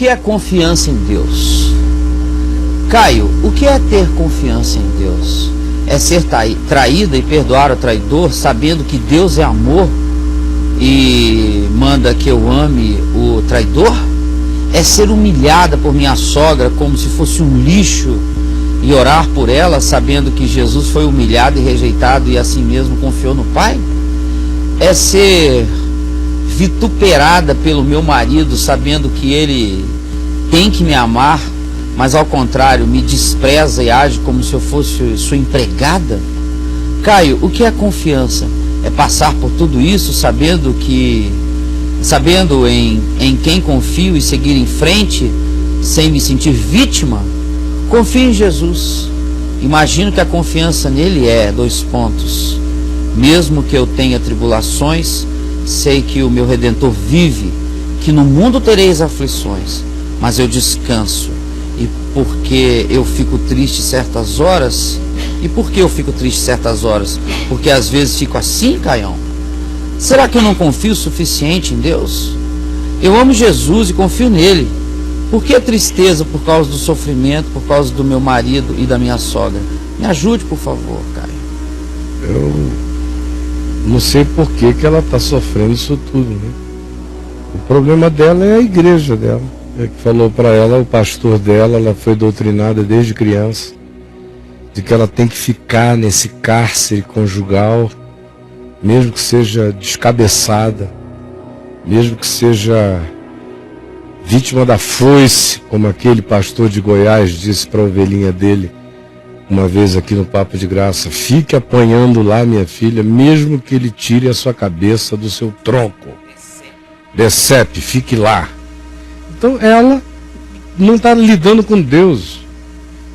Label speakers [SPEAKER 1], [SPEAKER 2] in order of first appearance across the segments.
[SPEAKER 1] que é confiança em Deus? Caio, o que é ter confiança em Deus? É ser traída e perdoar o traidor, sabendo que Deus é amor e manda que eu ame o traidor? É ser humilhada por minha sogra como se fosse um lixo e orar por ela, sabendo que Jesus foi humilhado e rejeitado e assim mesmo confiou no Pai? É ser vituperada pelo meu marido, sabendo que ele tem que me amar, mas ao contrário, me despreza e age como se eu fosse sua empregada? Caio, o que é confiança? É passar por tudo isso sabendo em quem confio e seguir em frente sem me sentir vítima? Confio em Jesus. Imagino que a confiança nele é, mesmo que eu tenha tribulações, sei que o meu Redentor vive, que no mundo tereis aflições, mas eu descanso. E porque eu fico triste certas horas? E por que eu fico triste certas horas? Porque às vezes fico assim, Caião. Será que eu não confio o suficiente em Deus? Eu amo Jesus e confio nele. Por que a tristeza por causa do sofrimento, por causa do meu marido e da minha sogra? Me ajude, por favor, Caio.
[SPEAKER 2] Eu não sei por que ela está sofrendo isso tudo, né? O problema dela é a igreja dela. É que falou para ela, o pastor dela, ela foi doutrinada desde criança, de que ela tem que ficar nesse cárcere conjugal, mesmo que seja descabeçada, mesmo que seja vítima da foice, como aquele pastor de Goiás disse para a ovelhinha dele, uma vez aqui no Papo de Graça: fique apanhando lá, minha filha, mesmo que ele tire a sua cabeça do seu tronco. Decepe, fique lá. Então ela não está lidando com Deus.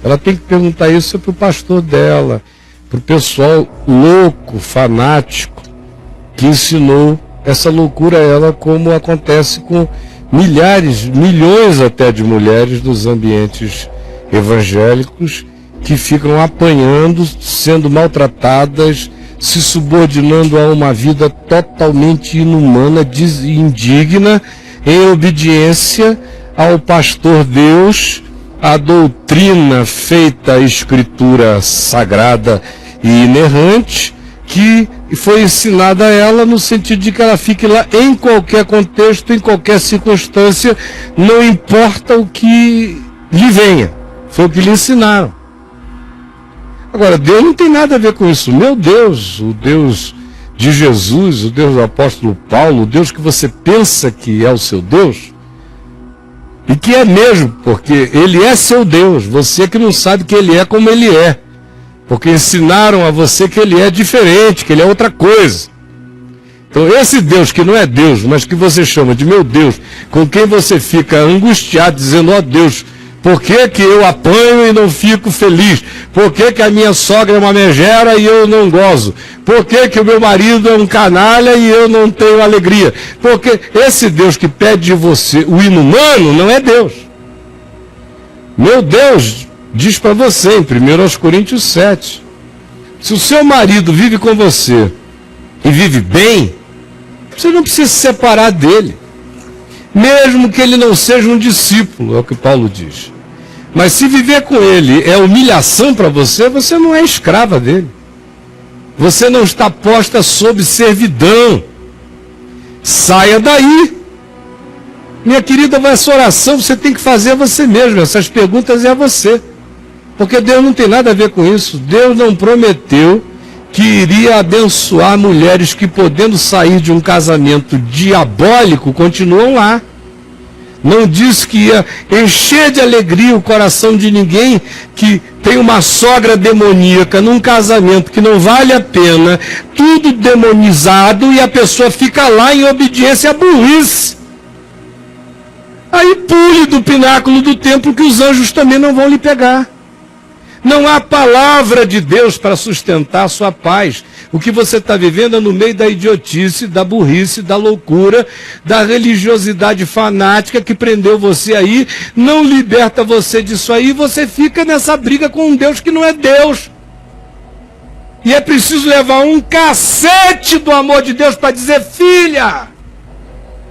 [SPEAKER 2] Ela tem que perguntar isso para o pastor dela, para o pessoal louco, fanático, que ensinou essa loucura a ela, como acontece com milhares, milhões até de mulheres nos ambientes evangélicos, que ficam apanhando, sendo maltratadas, se subordinando a uma vida totalmente inumana, indigna, em obediência ao pastor Deus, a doutrina feita a escritura sagrada e inerrante, que foi ensinada a ela no sentido de que ela fique lá em qualquer contexto, em qualquer circunstância, não importa o que lhe venha. Foi o que lhe ensinaram. Agora, Deus não tem nada a ver com isso. Meu Deus, o Deus de Jesus, o Deus do apóstolo Paulo, o Deus que você pensa que é o seu Deus, e que é mesmo, porque ele é seu Deus, você que não sabe que ele é como ele é, porque ensinaram a você que ele é diferente, que ele é outra coisa. Então esse Deus que não é Deus, mas que você chama de meu Deus, com quem você fica angustiado, dizendo: ó Deus, por que que eu apanho e não fico feliz? Por que que a minha sogra é uma megera e eu não gozo? Por que que o meu marido é um canalha e eu não tenho alegria? Porque esse Deus que pede de você o inumano não é Deus. Meu Deus diz para você em 1 Coríntios 7, se o seu marido vive com você e vive bem, você não precisa se separar dele, mesmo que ele não seja um discípulo, é o que Paulo diz. Mas se viver com ele é humilhação para você, você não é escrava dele. Você não está posta sob servidão. Saia daí. Minha querida, essa oração você tem que fazer a você mesmo. Essas perguntas é a você. Porque Deus não tem nada a ver com isso. Deus não prometeu que iria abençoar mulheres que, podendo sair de um casamento diabólico, continuam lá. Não disse que ia encher de alegria o coração de ninguém que tem uma sogra demoníaca num casamento que não vale a pena, tudo demonizado, e a pessoa fica lá em obediência à burrice. Aí pule do pináculo do templo, que os anjos também não vão lhe pegar. Não há palavra de Deus para sustentar a sua paz. O que você está vivendo é no meio da idiotice, da burrice, da loucura, da religiosidade fanática que prendeu você aí, não liberta você disso aí, e você fica nessa briga com um Deus que não é Deus. E é preciso levar um cacete do amor de Deus para dizer: filha,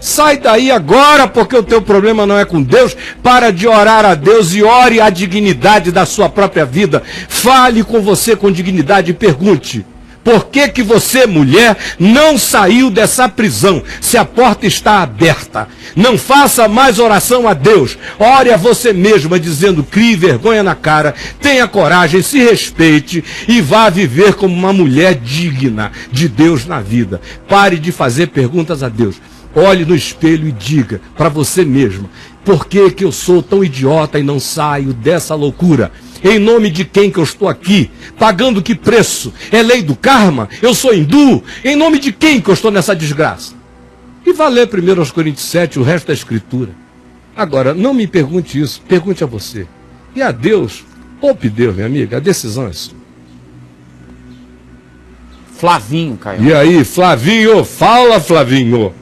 [SPEAKER 2] Sai daí agora, porque o teu problema não é com Deus. Para de orar a Deus e ore a dignidade da sua própria vida. Fale com você com dignidade e pergunte: por que que você, mulher, não saiu dessa prisão, se a porta está aberta? Não faça mais oração a Deus. Ore a você mesma, dizendo: crie vergonha na cara, tenha coragem, se respeite e vá viver como uma mulher digna de Deus na vida. Pare de fazer perguntas a Deus. Olhe no espelho e diga para você mesma: por que que eu sou tão idiota e não saio dessa loucura? Em nome de quem que eu estou aqui? Pagando que preço? É lei do karma? Eu sou hindu? Em nome de quem que eu estou nessa desgraça? E vá ler 1 Coríntios 7, o resto da escritura. Agora, não me pergunte isso, pergunte a você. E a Deus, poupe Deus, minha amiga, a decisão é sua.
[SPEAKER 1] Flavinho, Caio.
[SPEAKER 2] E aí, Flavinho? Fala, Flavinho.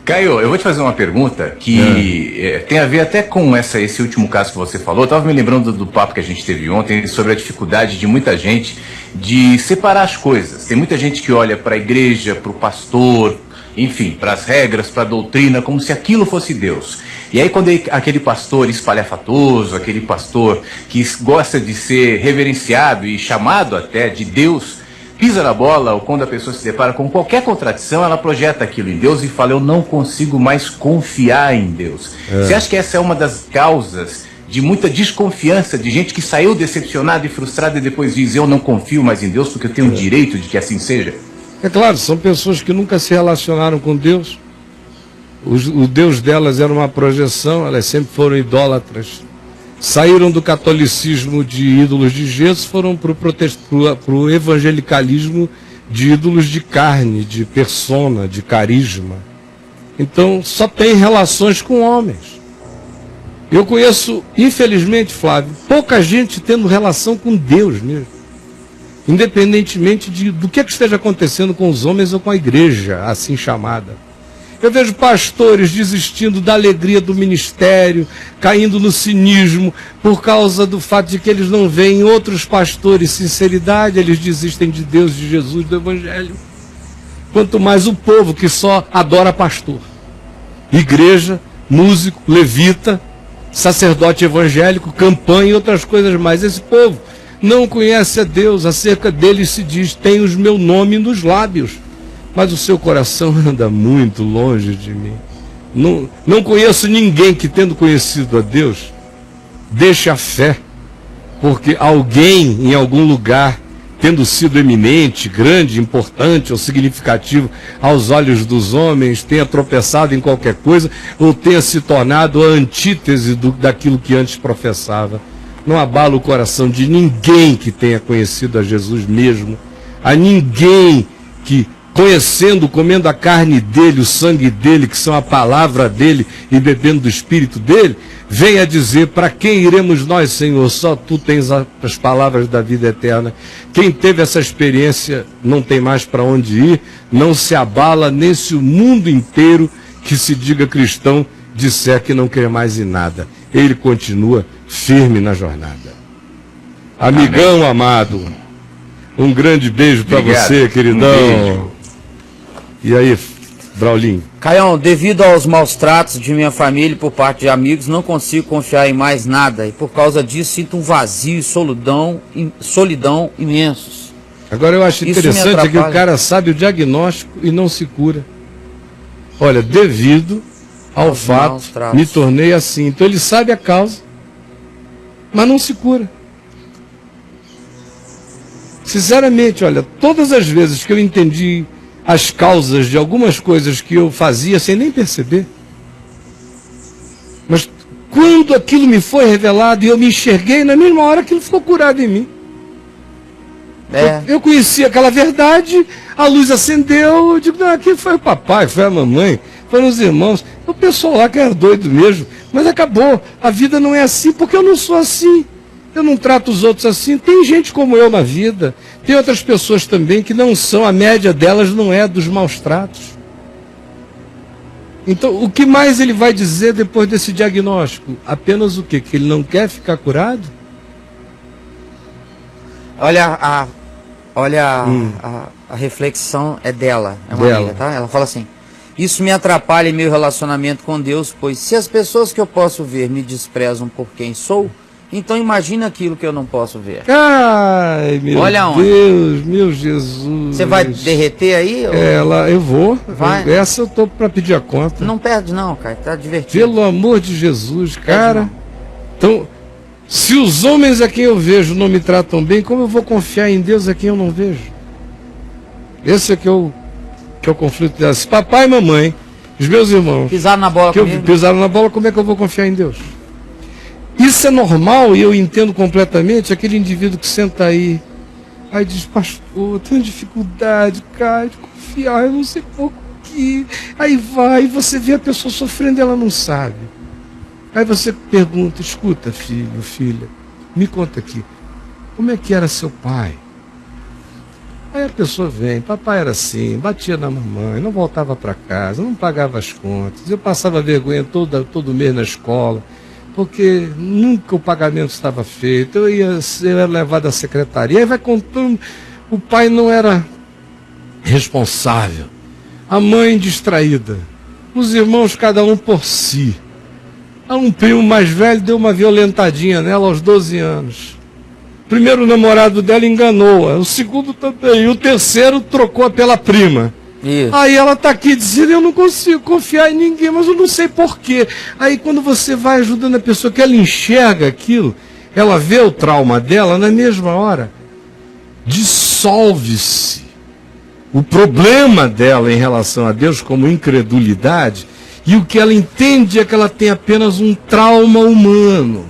[SPEAKER 3] Caio, eu vou te fazer uma pergunta que tem a ver até com esse último caso que você falou. Eu estava me lembrando do papo que a gente teve ontem sobre a dificuldade de muita gente de separar as coisas. Tem muita gente que olha para a igreja, para o pastor, enfim, para as regras, para a doutrina, como se aquilo fosse Deus. E aí quando aquele pastor espalhafatoso, aquele pastor que gosta de ser reverenciado e chamado até de Deus, pisa na bola, ou quando a pessoa se depara com qualquer contradição, ela projeta aquilo em Deus e fala: eu não consigo mais confiar em Deus. Você acha que essa é uma das causas de muita desconfiança, de gente que saiu decepcionada e frustrada e depois diz: eu não confio mais em Deus porque eu tenho o direito de que assim seja?
[SPEAKER 2] É claro, são pessoas que nunca se relacionaram com Deus. O Deus delas era uma projeção, elas sempre foram idólatras. Saíram do catolicismo de ídolos de gesso, foram para o evangelicalismo de ídolos de carne, de persona, de carisma. Então, só tem relações com homens. Eu conheço, infelizmente, Flávio, pouca gente tendo relação com Deus mesmo. Independentemente do que esteja acontecendo com os homens ou com a igreja, assim chamada. Eu vejo pastores desistindo da alegria do ministério, caindo no cinismo, por causa do fato de que eles não veem outros pastores sinceridade, eles desistem de Deus, de Jesus, do Evangelho. Quanto mais o povo que só adora pastor. Igreja, músico, levita, sacerdote evangélico, campanha e outras coisas mais. Esse povo não conhece a Deus, acerca dele se diz: tem o meu nome nos lábios, mas o seu coração anda muito longe de mim. Não conheço ninguém que, tendo conhecido a Deus, deixe a fé, porque alguém em algum lugar, tendo sido eminente, grande, importante ou significativo aos olhos dos homens, tenha tropeçado em qualquer coisa ou tenha se tornado a antítese daquilo que antes professava. Não abala o coração de ninguém que tenha conhecido a Jesus mesmo, a ninguém que, conhecendo, comendo a carne dele, o sangue dele, que são a palavra dele, e bebendo do espírito dele, venha dizer: para quem iremos nós, Senhor? Só tu tens as palavras da vida eterna. Quem teve essa experiência não tem mais para onde ir, não se abala nesse mundo inteiro que se diga cristão, disser que não crê mais em nada. Ele continua firme na jornada. Amigão Amém. Amado, um grande beijo para você, queridão.
[SPEAKER 3] Beijo.
[SPEAKER 2] E aí, Braulinho?
[SPEAKER 1] Caião, devido aos maus tratos de minha família e por parte de amigos, não consigo confiar em mais nada. E por causa disso, sinto um vazio e solidão imensos.
[SPEAKER 2] Agora eu acho interessante que o cara sabe o diagnóstico e não se cura. Olha, devido ao fato, me tornei assim. Então ele sabe a causa, mas não se cura. Sinceramente, olha, todas as vezes que eu entendi as causas de algumas coisas que eu fazia sem nem perceber, mas quando aquilo me foi revelado e eu me enxerguei, na mesma hora aquilo ficou curado em mim. Eu conheci aquela verdade, a luz acendeu, eu digo: não, aqui foi o papai, foi a mamãe, foram os irmãos, o pessoal lá que era doido mesmo, mas acabou. A vida não é assim porque eu não sou assim. Eu não trato os outros assim. Tem gente como eu na vida. Tem outras pessoas também que não são, a média delas não é dos maus tratos. Então, o que mais ele vai dizer depois desse diagnóstico? Apenas o quê? Que ele não quer ficar curado?
[SPEAKER 1] Olha a reflexão é dela, é uma amiga, tá? Ela fala assim: Isso me atrapalha em meu relacionamento com Deus, pois se as pessoas que eu posso ver me desprezam por quem sou, então imagina aquilo que eu não posso ver.
[SPEAKER 2] Ai, meu Deus, meu Jesus.
[SPEAKER 1] Você vai derreter aí?
[SPEAKER 2] Eu vou.
[SPEAKER 1] Vai.
[SPEAKER 2] Essa eu tô para pedir a conta.
[SPEAKER 1] Não perde não, cara, tá divertido.
[SPEAKER 2] Pelo amor de Jesus, cara. Então, se os homens a quem eu vejo não me tratam bem, como eu vou confiar em Deus a quem eu não vejo? Esse é que é o conflito delas. Papai e mamãe, os meus irmãos,
[SPEAKER 1] pisaram na bola comigo.
[SPEAKER 2] Pisaram na bola, como é que eu vou confiar em Deus? Isso é normal e eu entendo completamente aquele indivíduo que senta aí diz, pastor, eu tenho dificuldade, cara, de confiar, eu não sei por quê. Aí vai, você vê a pessoa sofrendo e ela não sabe. Aí você pergunta, escuta, filho, filha, me conta aqui, como é que era seu pai? Aí a pessoa vem, papai era assim, batia na mamãe, não voltava para casa, não pagava as contas, eu passava vergonha todo mês na escola, porque nunca o pagamento estava feito, eu era levado à secretaria, aí vai contando, o pai não era responsável, a mãe distraída, os irmãos cada um por si. Um primo mais velho deu uma violentadinha nela aos 12 anos. O primeiro namorado dela enganou-a, o segundo também, e o terceiro trocou pela prima.
[SPEAKER 1] Isso.
[SPEAKER 2] Aí ela está aqui dizendo, eu não consigo confiar em ninguém, mas eu não sei porquê. Aí quando você vai ajudando a pessoa, que ela enxerga aquilo, ela vê o trauma dela, na mesma hora, dissolve-se o problema dela em relação a Deus como incredulidade, e o que ela entende é que ela tem apenas um trauma humano.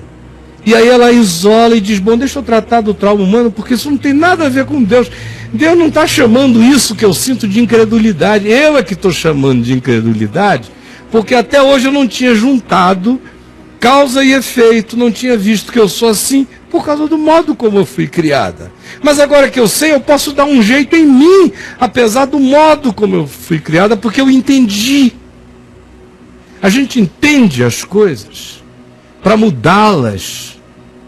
[SPEAKER 2] E aí ela isola e diz, bom, deixa eu tratar do trauma humano, porque isso não tem nada a ver com Deus. Deus não está chamando isso que eu sinto de incredulidade. Eu é que estou chamando de incredulidade, porque até hoje eu não tinha juntado causa e efeito, não tinha visto que eu sou assim por causa do modo como eu fui criada. Mas agora que eu sei, eu posso dar um jeito em mim, apesar do modo como eu fui criada, porque eu entendi. A gente entende as coisas para mudá-las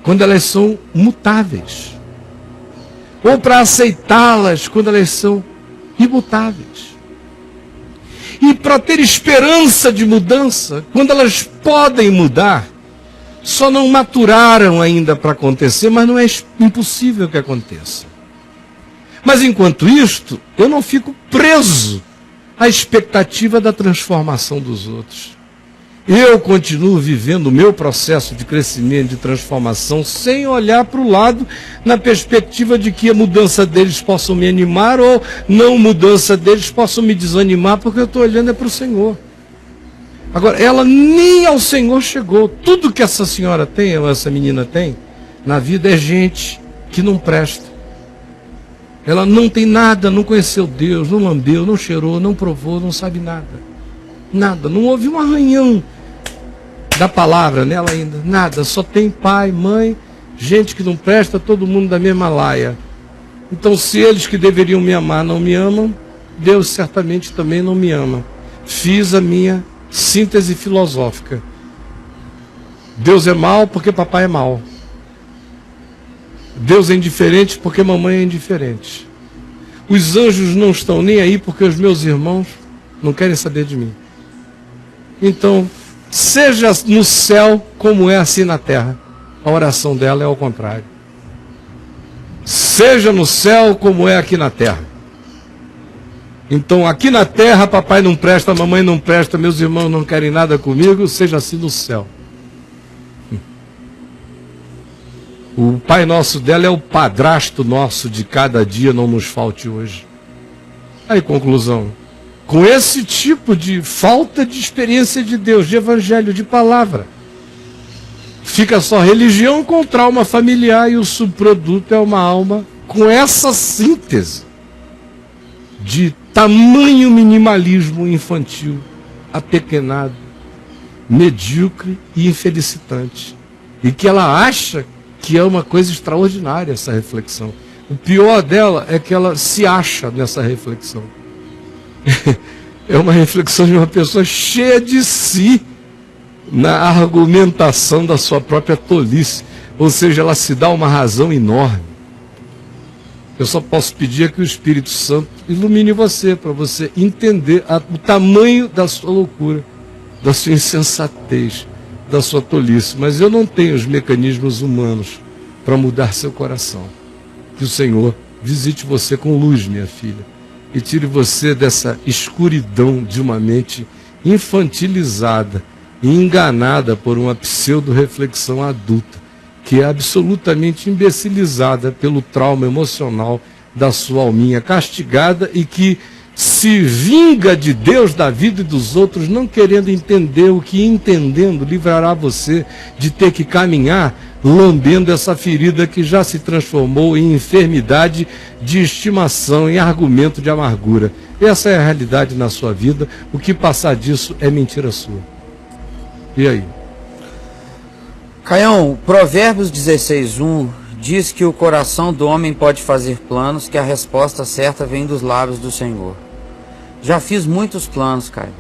[SPEAKER 2] quando elas são mutáveis, ou para aceitá-las quando elas são imutáveis, e para ter esperança de mudança quando elas podem mudar. Só não maturaram ainda para acontecer, mas não é impossível que aconteça. Mas enquanto isto, eu não fico preso à expectativa da transformação dos outros. Eu continuo vivendo o meu processo de crescimento, de transformação, sem olhar para o lado, na perspectiva de que a mudança deles possa me animar ou não mudança deles possa me desanimar, porque eu estou olhando para o Senhor. Agora, ela nem ao Senhor chegou. Tudo que essa senhora tem, ou essa menina tem, na vida é gente que não presta. Ela não tem nada, não conheceu Deus, não lambeu, não cheirou, não provou, não sabe nada. Nada, não houve um arranhão da palavra nela ainda, nada, só tem pai, mãe, gente que não presta, todo mundo da mesma laia. Então, se eles que deveriam me amar não me amam, Deus certamente também não me ama. Fiz a minha síntese filosófica. Deus é mau porque papai é mau. Deus é indiferente porque mamãe é indiferente. Os anjos não estão nem aí porque os meus irmãos não querem saber de mim. Então, seja no céu como é assim na terra. A oração dela é ao contrário. Seja no céu como é aqui na terra. Então, aqui na terra, papai não presta, mamãe não presta, meus irmãos não querem nada comigo, seja assim no céu. O Pai Nosso dela é o padrasto nosso de cada dia, não nos falte hoje. Aí, conclusão. Com esse tipo de falta de experiência de Deus, de evangelho, de palavra, fica só religião com trauma familiar e o subproduto é uma alma com essa síntese de tamanho minimalismo infantil, apequenado, medíocre e infelicitante. E que ela acha que é uma coisa extraordinária essa reflexão. O pior dela é que ela se acha nessa reflexão. É uma reflexão de uma pessoa cheia de si na argumentação da sua própria tolice. Ou seja, ela se dá uma razão enorme. Eu só posso pedir que o Espírito Santo ilumine você, para você entender o tamanho da sua loucura, da sua insensatez, da sua tolice. Mas eu não tenho os mecanismos humanos para mudar seu coração. Que o Senhor visite você com luz, minha filha, e tire você dessa escuridão de uma mente infantilizada e enganada por uma pseudo-reflexão adulta, que é absolutamente imbecilizada pelo trauma emocional da sua alminha castigada e que se vinga de Deus, da vida e dos outros, não querendo entender o que, entendendo, livrará você de ter que caminhar lambendo essa ferida que já se transformou em enfermidade de estimação, em argumento de amargura. Essa é a realidade na sua vida. O que passar disso é mentira sua. E aí?
[SPEAKER 1] Caião, Provérbios 16:1 diz que o coração do homem pode fazer planos, que a resposta certa vem dos lábios do Senhor. Já fiz muitos planos, Caio,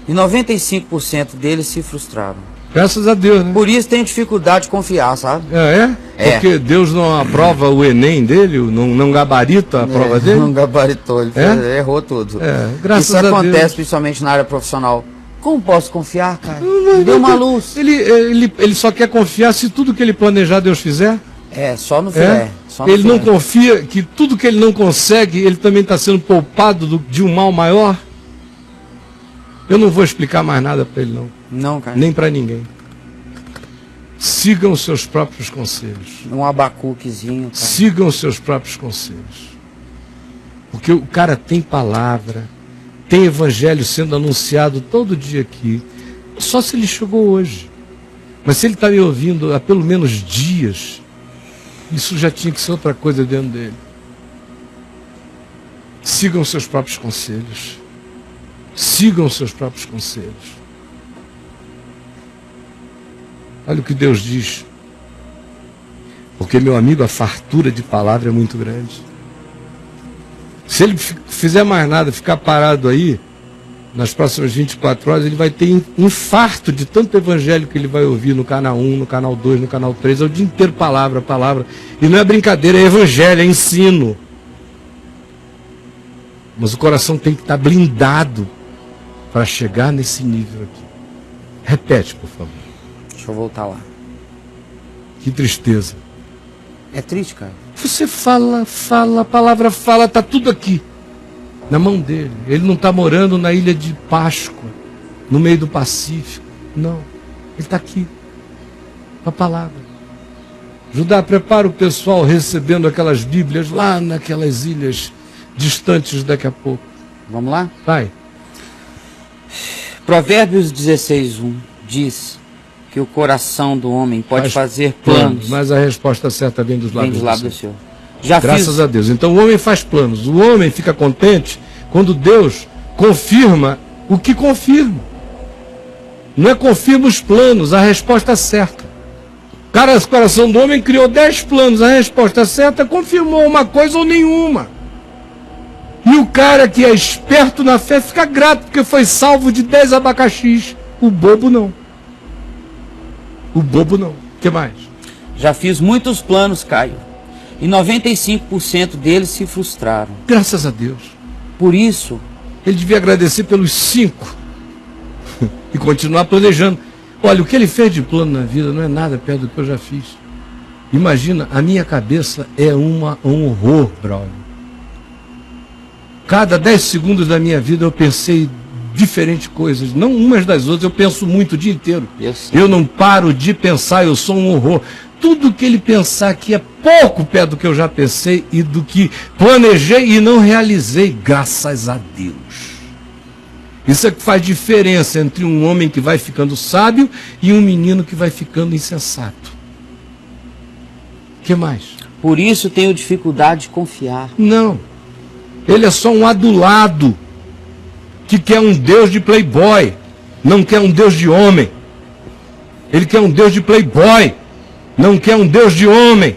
[SPEAKER 1] e 95% deles se frustraram.
[SPEAKER 2] Graças a Deus, né?
[SPEAKER 1] Por isso tenho dificuldade de confiar, sabe?
[SPEAKER 2] É? Porque Deus não aprova o Enem dele, não gabarita a prova dele?
[SPEAKER 1] Não gabaritou, ele errou tudo.
[SPEAKER 2] Graças a Deus.
[SPEAKER 1] Isso acontece principalmente na área profissional. Como posso confiar, cara? Me deu uma luz.
[SPEAKER 2] Ele só quer confiar se tudo que ele planejar Deus fizer?
[SPEAKER 1] Só no filé.
[SPEAKER 2] Ele não confia que tudo que ele não consegue, ele também está sendo poupado de um mal maior? Eu não vou explicar mais nada para ele, não.
[SPEAKER 1] Não, cara.
[SPEAKER 2] Nem para ninguém. Sigam os seus próprios conselhos.
[SPEAKER 1] Um abacuquezinho, cara.
[SPEAKER 2] Sigam os seus próprios conselhos. Porque o cara tem palavra, tem evangelho sendo anunciado todo dia aqui. Só se ele chegou hoje. Mas se ele está me ouvindo há pelo menos dias, isso já tinha que ser outra coisa dentro dele. Sigam os seus próprios conselhos. Sigam os seus próprios conselhos. Olha o que Deus diz. Porque, meu amigo, a fartura de palavra é muito grande. Se ele fizer mais nada, ficar parado aí, nas próximas 24 horas, ele vai ter infarto de tanto evangelho que ele vai ouvir no canal 1, no canal 2, no canal 3, é o dia inteiro palavra, palavra. E não é brincadeira, é evangelho, é ensino. Mas o coração tem que estar blindado para chegar nesse nível aqui. Repete, por favor.
[SPEAKER 1] Deixa eu voltar lá.
[SPEAKER 2] Que tristeza.
[SPEAKER 1] É triste, cara.
[SPEAKER 2] Você fala, a palavra fala, está tudo aqui. Na mão dele. Ele não está morando na ilha de Páscoa, no meio do Pacífico. Não. Ele está aqui. A palavra. Judá, prepara o pessoal recebendo aquelas Bíblias lá naquelas ilhas distantes daqui a pouco.
[SPEAKER 1] Vamos lá?
[SPEAKER 2] Vai.
[SPEAKER 1] Provérbios 16:1 diz que o coração do homem pode fazer planos.
[SPEAKER 2] Mas a resposta certa vem dos lábios
[SPEAKER 1] do Senhor.
[SPEAKER 2] Graças a Deus. Então o homem faz planos. O homem fica contente quando Deus confirma o que confirma. Não é confirma os planos, a resposta certa. O coração do homem criou 10 planos, a resposta certa confirmou uma coisa ou nenhuma. E o cara que é esperto na fé fica grato porque foi salvo de 10 abacaxis. O bobo não. O bobo não. O que mais?
[SPEAKER 1] Já fiz muitos planos, Caio, e 95% deles se frustraram.
[SPEAKER 2] Graças a Deus.
[SPEAKER 1] Por isso,
[SPEAKER 2] ele devia agradecer pelos 5 e continuar planejando. Olha, o que ele fez de plano na vida não é nada perto do que eu já fiz. Imagina, a minha cabeça é um horror, brother. Cada 10 segundos da minha vida eu pensei diferentes coisas, não umas das outras, eu penso muito o dia inteiro. Eu não paro de pensar, eu sou um horror. Tudo que ele pensar aqui é pouco perto do que eu já pensei e do que planejei e não realizei, graças a Deus. Isso é que faz diferença entre um homem que vai ficando sábio e um menino que vai ficando insensato. O que mais?
[SPEAKER 1] Por isso tenho dificuldade de confiar.
[SPEAKER 2] Não. Ele é só um adulado que quer um Deus de playboy, não quer um Deus de homem. Ele quer um Deus de playboy, não quer um Deus de homem.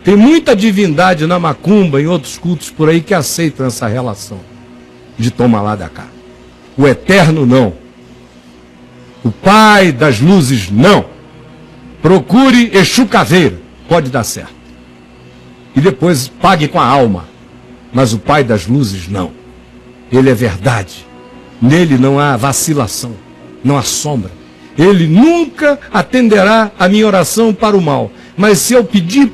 [SPEAKER 2] Tem muita divindade na macumba, em outros cultos por aí, que aceitam essa relação de toma lá da cá. O eterno não. O pai das luzes não. Procure Exu Caveira, pode dar certo. e depois pague com a alma. Mas o Pai das luzes não. Ele é verdade. Nele não há vacilação, não há sombra. Ele nunca atenderá a minha oração para o mal. Mas se eu pedir,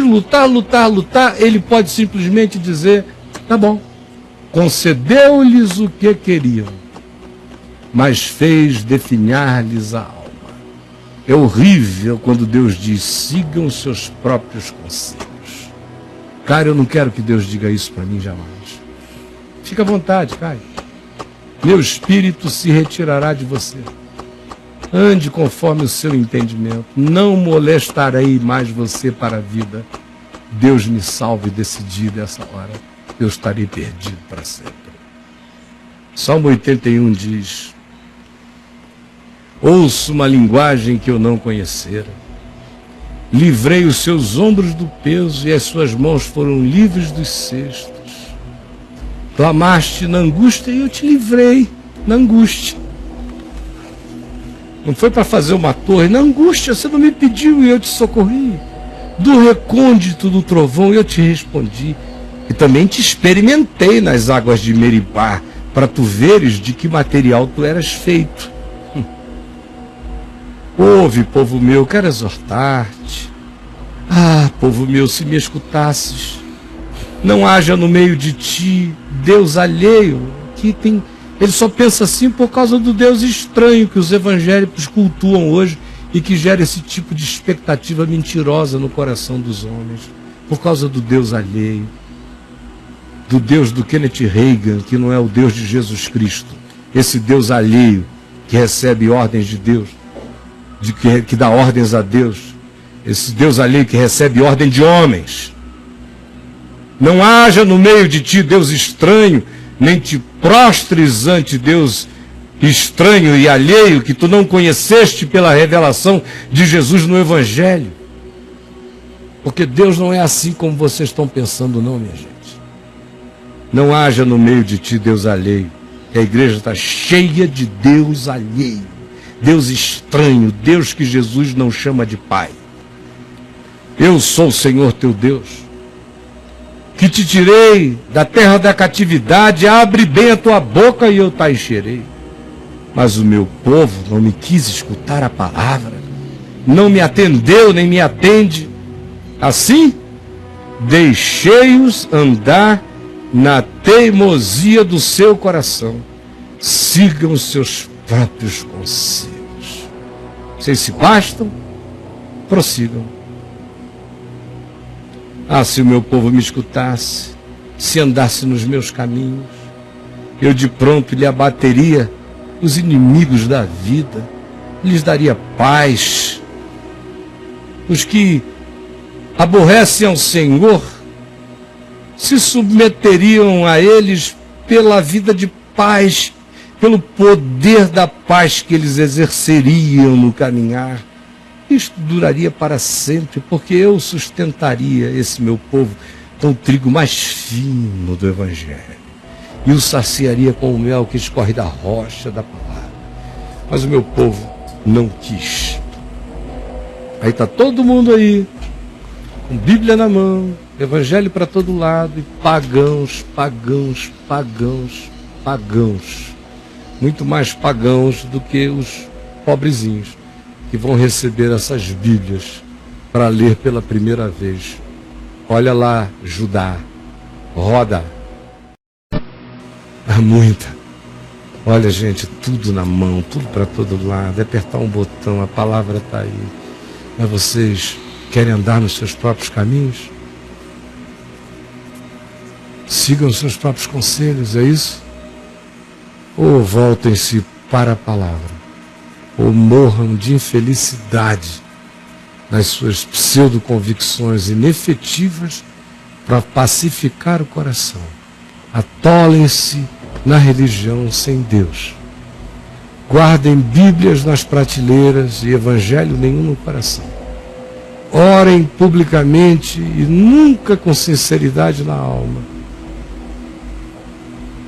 [SPEAKER 2] lutar, ele pode simplesmente dizer, tá bom. Concedeu-lhes o que queriam, mas fez definhar-lhes a alma. É horrível quando Deus diz, sigam seus próprios conselhos. Cara, eu não quero que Deus diga isso para mim jamais. Fica à vontade, Caio. Meu espírito se retirará de você. Ande conforme o seu entendimento. Não molestarei mais você para a vida. Deus me salve desse dia, dessa hora. Eu estarei perdido para sempre. Salmo 81 diz, ouço uma linguagem que eu não conhecera. Livrei os seus ombros do peso e as suas mãos foram livres dos cestos. Clamaste na angústia e eu te livrei na angústia. Não foi para fazer uma torre, na angústia você não me pediu e eu te socorri. Do recôndito do trovão eu te respondi. E também te experimentei nas águas de Meribá, para tu veres de que material tu eras feito. Ouve, povo meu, quero exortar-te. Ah, povo meu, se me escutasses, não haja no meio de ti Deus alheio, que tem... Ele só pensa assim por causa do Deus estranho que os evangélicos cultuam hoje e que gera esse tipo de expectativa mentirosa no coração dos homens, por causa do Deus alheio, do Deus do Kenneth Reagan, que não é o Deus de Jesus Cristo, esse Deus alheio que recebe ordens de Deus, que dá ordens a Deus, esse Deus alheio que recebe ordem de homens. Não haja no meio de ti Deus estranho, nem te prostres ante Deus estranho e alheio que tu não conheceste pela revelação de Jesus no Evangelho. Porque Deus não é assim como vocês estão pensando, não, minha gente. Não haja no meio de ti Deus alheio. A igreja está cheia de Deus alheio, Deus estranho, Deus que Jesus não chama de Pai. Eu sou o Senhor teu Deus, que te tirei da terra da catividade, abre bem a tua boca e eu te encherei. Mas o meu povo não me quis escutar a palavra, não me atendeu nem me atende. Assim, deixei-os andar na teimosia do seu coração. Sigam os seus próprios conselhos. Vocês se bastam, prossigam. Ah, se o meu povo me escutasse, se andasse nos meus caminhos, eu de pronto lhe abateria os inimigos da vida, lhes daria paz. Os que aborrecem ao Senhor se submeteriam a eles pela vida de paz, pelo poder da paz que eles exerceriam no caminhar. Isto duraria para sempre, porque eu sustentaria esse meu povo com o trigo mais fino do Evangelho e o saciaria com o mel que escorre da rocha da palavra. Mas o meu povo não quis. Aí está todo mundo aí, com Bíblia na mão, Evangelho para todo lado, e pagãos, pagãos, pagãos, pagãos. Muito mais pagãos do que os pobrezinhos que vão receber essas Bíblias para ler pela primeira vez. Olha lá, Judá, roda. Há muita. Olha, gente, tudo na mão, tudo para todo lado. É apertar um botão, a palavra está aí. Mas vocês querem andar nos seus próprios caminhos? Sigam os seus próprios conselhos, é isso? Ou voltem-se para a palavra, ou morram de infelicidade nas suas pseudo-convicções inefetivas para pacificar o coração. Atolem-se na religião sem Deus. Guardem Bíblias nas prateleiras e Evangelho nenhum no coração. Orem publicamente e nunca com sinceridade na alma.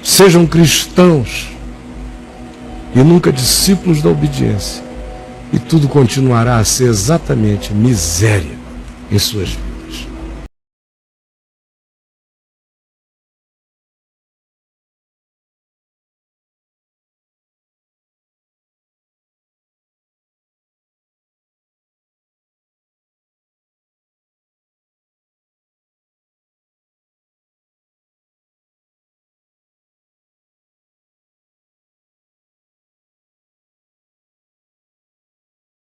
[SPEAKER 2] Sejam cristãos e nunca discípulos da obediência. E tudo continuará a ser exatamente miséria em suas vidas.